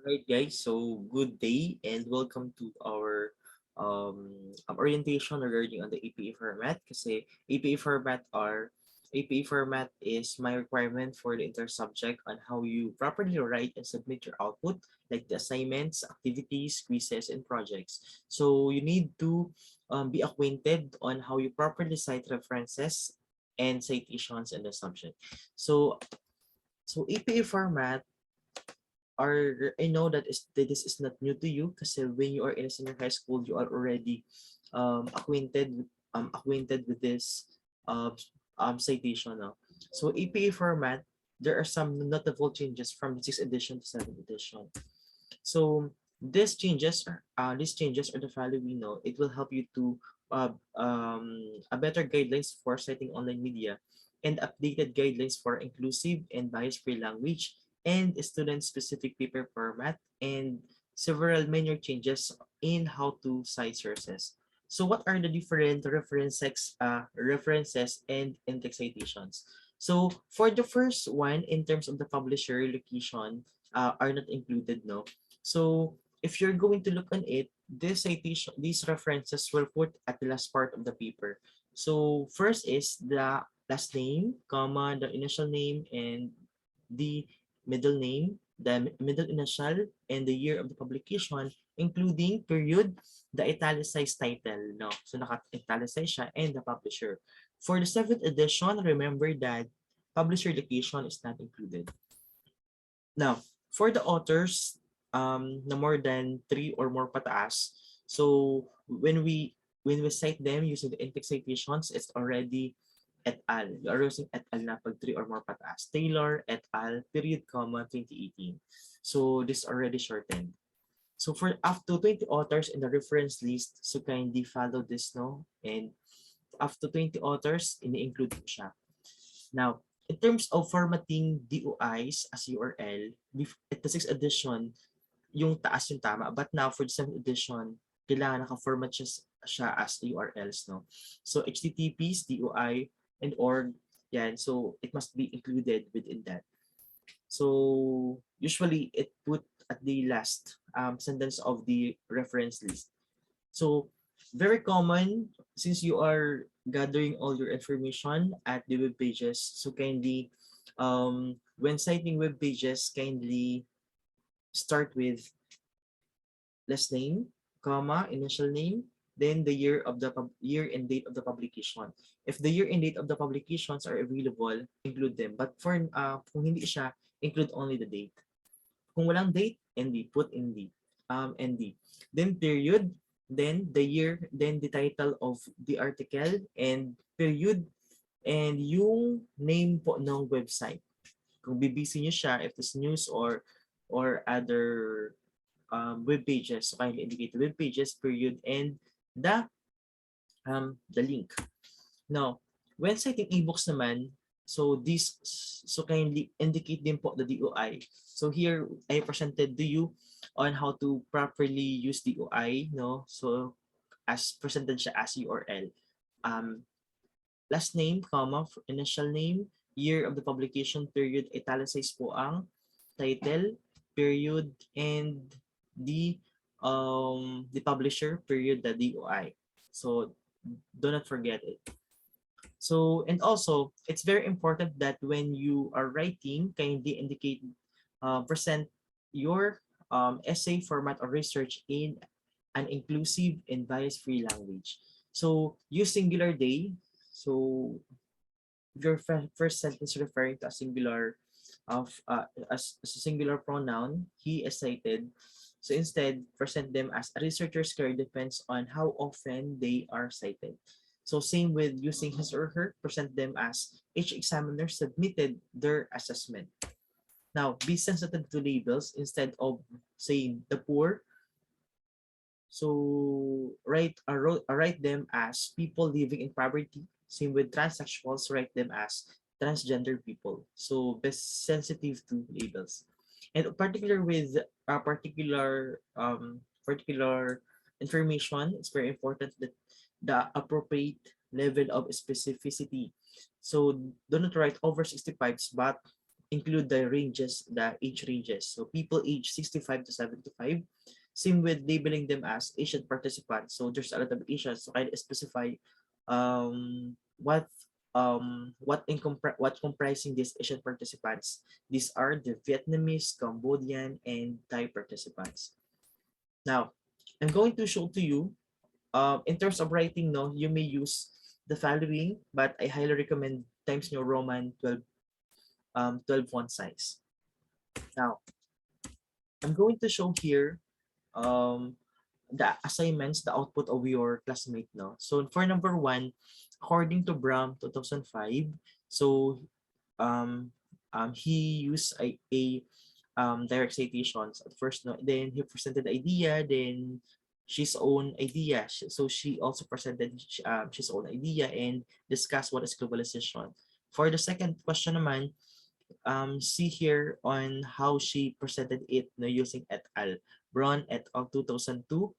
Right, guys. So good day and welcome to our orientation regarding on the APA format. Kasi APA format is my requirement for the inter-subject on how you properly write and submit your output, like the assignments, activities, quizzes, and projects. So you need to be acquainted on how you properly cite references and citations and assumption. So APA format are I know that this is not new to you because when you are in a senior high school, you are already acquainted with this uh, citation now. So APA format, there are some notable changes from 6th edition to 7th edition. So these changes are the value we know. It will help you to a better guidelines for citing online media and updated guidelines for inclusive and bias-free language and student-specific paper format and several minor changes in how to cite sources. So what are the different references and index citations? So for the first one, in terms of the publisher location, are not included, no? So if you're going to look on it, these references will put at the last part of the paper. So first is the last name, comma, the initial name, and the middle name, the middle initial, and the year of the publication, including period, the italicized title, no? So naka-italicize siya, and the publisher. For the 7th edition, remember that publisher location is not included. Now, for the authors, na more than 3 or more pataas, so when we cite them using the index citations, it's already et al. You are using et al na pag 3 or more pataas. Taylor et al. Period, comma, 2018. So this already shortened. So for up to 20 authors in the reference list, so kindly follow this, no? And up to 20 authors, ini-include ko siya. Now, in terms of formatting DOIs as URL, at the 6th edition, yung taas yung tama. But now, for the 7th edition, kailangan naka-format siya as URLs, no? So, HTTPs, DOI, and org, yan. So, it must be included within that. So, usually, it put at the last sentence of the reference list. So, very common since you are gathering all your information at the web pages. So kindly, when citing web pages, kindly start with last name, comma, initial name, then the year and date of the publication. If the year and date of the publications are available, include them. But for kung hindi siya, include only the date. Kung walang date, ND, put ND. ND. Then period, then the year, then the title of the article, and period, and yung name po ng website. Kung BBC nyo siya, if it's news or other web pages, so kindly indicate the web pages, period, and the link. Now, when citing ebooks naman, so kindly indicate din po the DOI. So here I presented to you on how to properly use DOI, no? So as presented siya as URL. Last name, comma, initial name, year of the publication, period, italicize po ang title, period, and the publisher, period, the DOI. So do not forget it. So, and also, it's very important that when you are writing, kindly indicate, present your essay format or research in an inclusive and bias-free language. So, use singular they. So, your first sentence referring to a singular as a singular pronoun, he is cited. So instead, present them as a researcher's career depends on how often they are cited. So same with using his or her, present them as each examiner submitted their assessment. Now, be sensitive to labels instead of saying the poor. So write them as people living in poverty. Same with transsexuals, write them as transgender people. So be sensitive to labels. And particular with particular information, it's very important that the appropriate level of specificity. So do not write over 65, but include the ranges, the age ranges. So people age 65 to 75. Same with labeling them as Asian participants. So there's a lot of Asians. So kind of specify what what comprising these Asian participants. These are the Vietnamese, Cambodian, and Thai participants. Now, I'm going to show to you in terms of writing, no, you may use the following, but I highly recommend Times New Roman 12 font size. Now, I'm going to show here um, the assignments, the output of your classmate. No? So for number 1, according to Bram 2005, so he used a direct citations at first. No? Then he presented the idea, then his own idea. So she also presented his own idea and discussed what is globalization. For the second question naman, see here on how she presented it, no, using et al. Braun et al. 2002.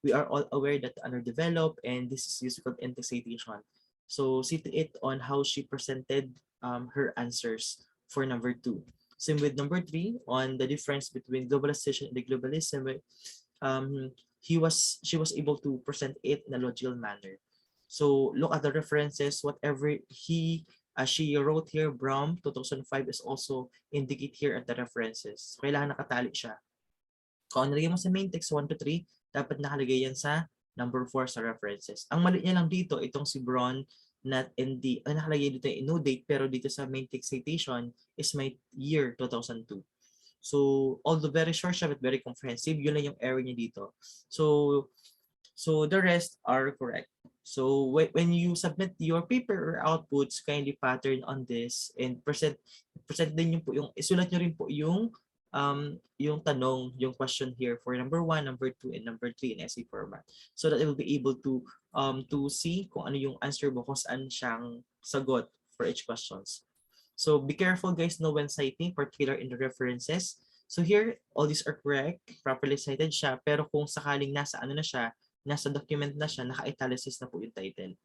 We are all aware that underdeveloped, and this is used called citation. So see to it on how she presented her answers for number 2. Same with number 3 on the difference between globalization and the globalism. She was able to present it in a logical manner. So look at the references, whatever she wrote here, Bram 2005 is also indicate here at the references. So, kailangan nakatali siya. Kung nilagay mo sa main text 1 to 3, dapat nakalagay yan sa number 4 sa references. Ang mali niya lang dito, itong si Braun, not ND, nakalagay dito yung no date, pero dito sa main text citation is my year 2002. So, although very short siya but very comprehensive, yun lang yung error niya dito. So the rest are correct. So when you submit your paper or outputs, kindly pattern on this and present din niyo po yung isulat niyo rin po yung tanong, yung question here for number 1, number 2, and number 3 in essay format. So that it will be able to see kung ano yung answer mo, kung saan siyang sagot for each questions. So be careful guys, no, when citing, particular in the references. So here, all these are correct, properly cited siya, pero kung sakaling nasa ano na siya, nasa document na siya, naka-italicized na po yung title.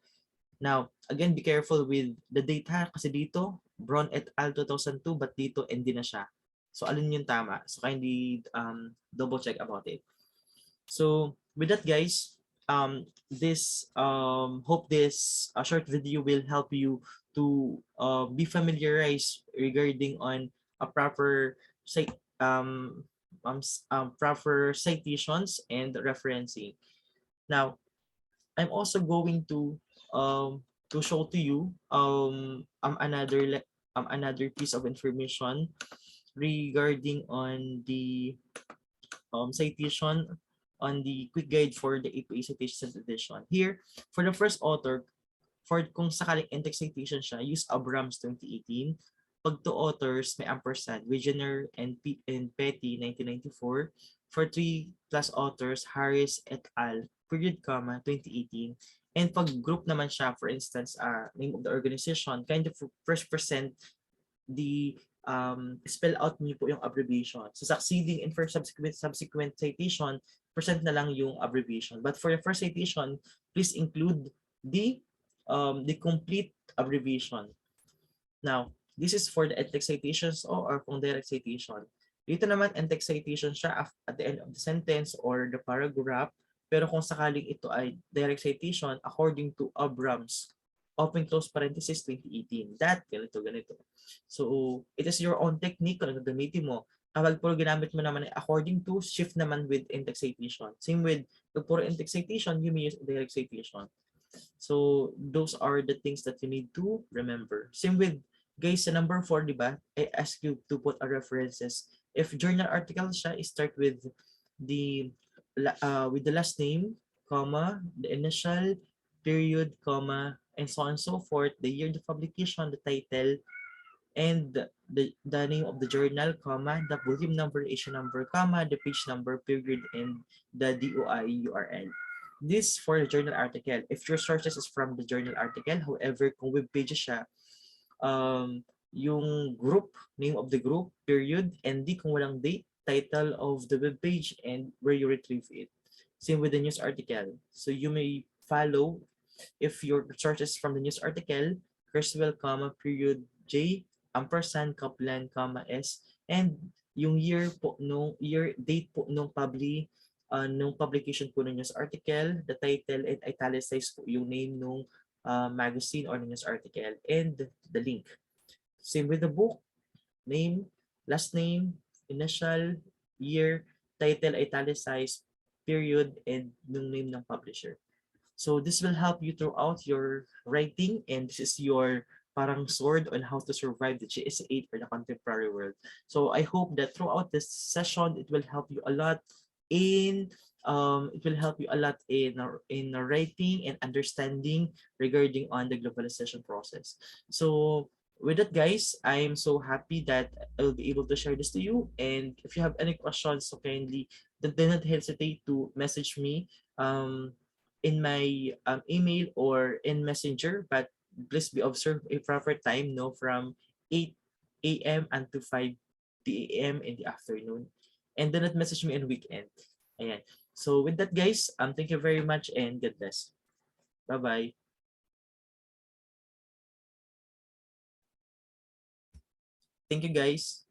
Now, again, be careful with the date ha, kasi dito, Braun et al. 2002, but dito, hindi na siya. So, alin yung tama? So, kindly double check about it. So, with that guys, hope this short video will help you to be familiarized regarding on a proper proper citations and referencing. Now, I'm also going to show to you another piece of information regarding on the citation on the quick guide for the APA Citation edition. Here, for the first author, for kung sakaling in-text citation siya, use Abrams 2018. Pag to authors, may ampersand, Wegener and Petty 1994. For 3 plus authors, Harris et al. Period, comma, 2018. And pag group naman siya, for instance, name of the organization, kind of first present the spell out niyo po yung abbreviation. So succeeding and for subsequent citation, present na lang yung abbreviation. But for the first citation, please include the complete abbreviation. Now, this is for the in-text citations or kung direct citation. Dito naman, in-text citation siya at the end of the sentence or the paragraph. Pero kung sakaling ito ay direct citation, according to Abrams, open close parenthesis 2018. That, ganito. So, it is your own technique kung gagamitin mo. Kapag puro ginamit mo naman according to, shift naman with in-text citation. Same with, pag puro in-text citation, you may use direct citation. So, those are the things that you need to remember. Same with, guys, sa number 4, di ba? I ask you to put a references. If journal article siya, start with the last name, comma, the initial, period, comma, and so on and so forth, the year of publication, the title, and the name of the journal, comma, the volume number, issue number, comma, the page number, period, and the DOI URL. This for the journal article. If your sources is from the journal article, however, kung web page siya, yung group, name of the group, period, and di kung walang date, title of the web page, and where you retrieve it. Same with the news article. So you may follow, if your source is from the news article, Kurzweil, comma, period, J, ampersand, kaplan, comma, S, and yung year po nung year date po nung publication po ng news article, the title and italicize po yung name nung magazine or news article and the link. Same with the book, name, last name, initial, year, title, italicized, period, and yung name ng publisher. So this will help you throughout your writing, and this is your parang sword on how to survive the GSA for the contemporary world. So I hope that throughout this session, it will help you a lot in writing and understanding regarding on the globalization process. So with that, guys, I am so happy that I'll be able to share this to you. And if you have any questions, so kindly do not hesitate to message me in my email or in Messenger. But please be observed a proper time, no, from 8 a.m. until 5 p.m. in the afternoon. And do not message me on weekend. Ayan. So with that, guys, thank you very much and God bless. Bye-bye. Thank you, guys.